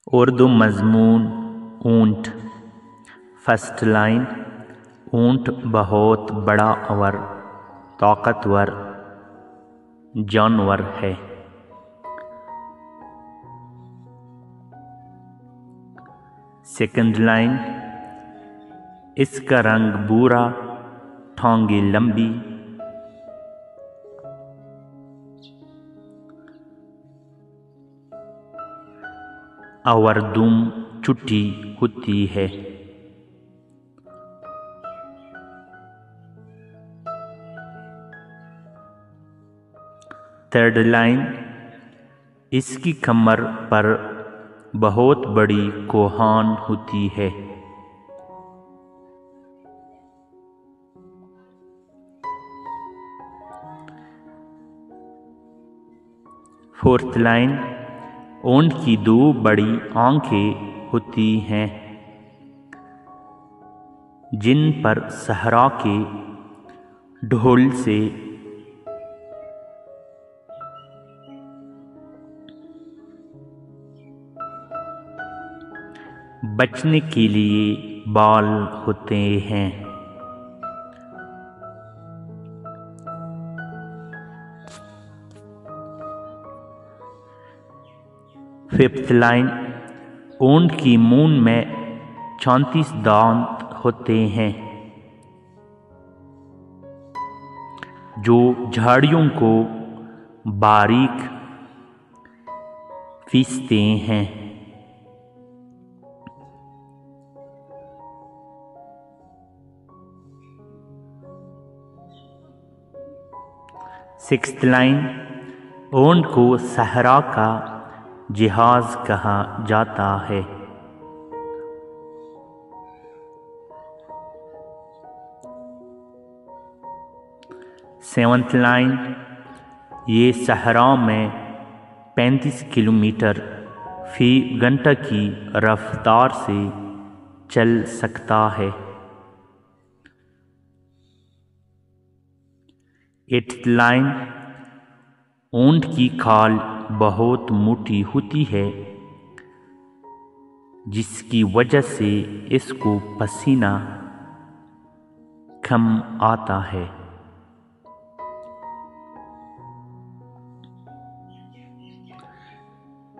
اردو مضمون اونٹ۔ First line, اونٹ بہت بڑا اور طاقتور جانور ہے۔ سیکنڈ لائن، اس کا رنگ بھورا، ٹھونگیں لمبی، اور دم چھوٹی ہوتی ہے۔ تھرڈ لائن، اس کی کمر پر بہت بڑی کوہان ہوتی ہے۔ فورتھ لائن، اونٹ کی دو بڑی آنکھیں ہوتی ہیں جن پر صحرا کے ڈھول سے بچنے کے لیے بال ہوتے ہیں۔ ففتھ لائن، اونٹ کی مون میں 34 دانت ہوتے ہیں جو جھاڑیوں کو باریک پیستے ہیں۔ سکستھ لائن، اونٹ کو صحرا کا جہاز کہا جاتا ہے۔ سیونتھ لائن، یہ صحرا میں 35 کلومیٹر فی گھنٹہ کی رفتار سے چل سکتا ہے۔ ایٹتھ لائن، اونٹ کی کھال بہت موٹی ہوتی ہے جس کی وجہ سے اس کو پسینہ کم آتا ہے۔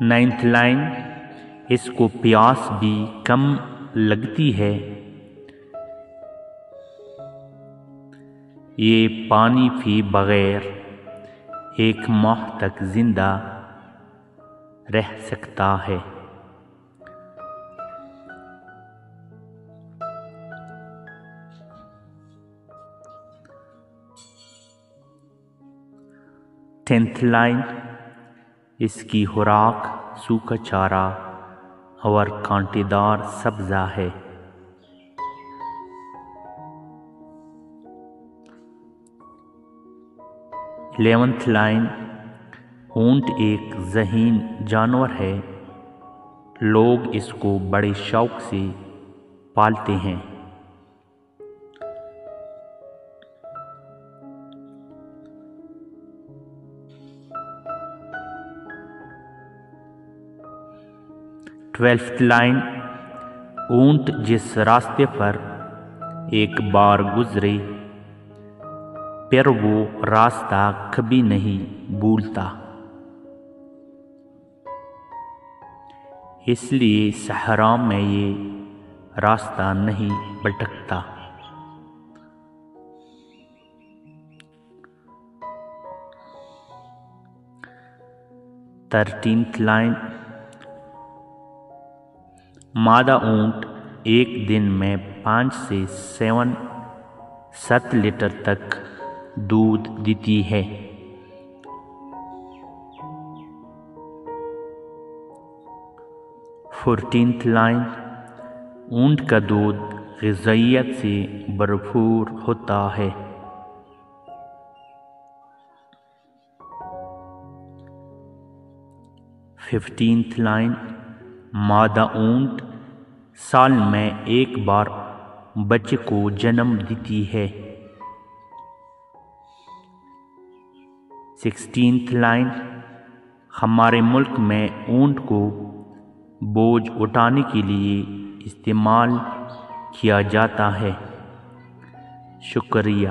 نائنتھ لائن، اس کو پیاس بھی کم لگتی ہے، یہ پانی کے بغیر 1 ماہ تک زندہ رہ سکتا ہے۔ ٹینتھ لائن، اس کی خوراک سوکھا چارہ اور کانٹے دار سبزہ ہے۔ الیونتھ لائن، اونٹ ایک ذہین جانور ہے، لوگ اس کو بڑے شوق سے پالتے ہیں۔ ٹویلتھ لائن، اونٹ جس راستے پر ایک بار گزرے پھر وہ راستہ کبھی نہیں بھولتا، اس لیے صحرا میں یہ راستہ نہیں بھٹکتا۔ تھرٹینتھ لائن، مادہ اونٹ ایک دن میں 5 سے 7 لیٹر تک دودھ دیتی ہے۔ فورٹینتھ لائن، اونٹ کا دودھ غذائیت سے بھرپور ہوتا ہے۔ ففٹینتھ لائن، مادہ اونٹ سال میں ایک بار بچے کو جنم دیتی ہے۔ سکسٹینتھ لائن، ہمارے ملک میں اونٹ کو بوجھ اٹھانے کے لیے استعمال کیا جاتا ہے۔ شکریہ۔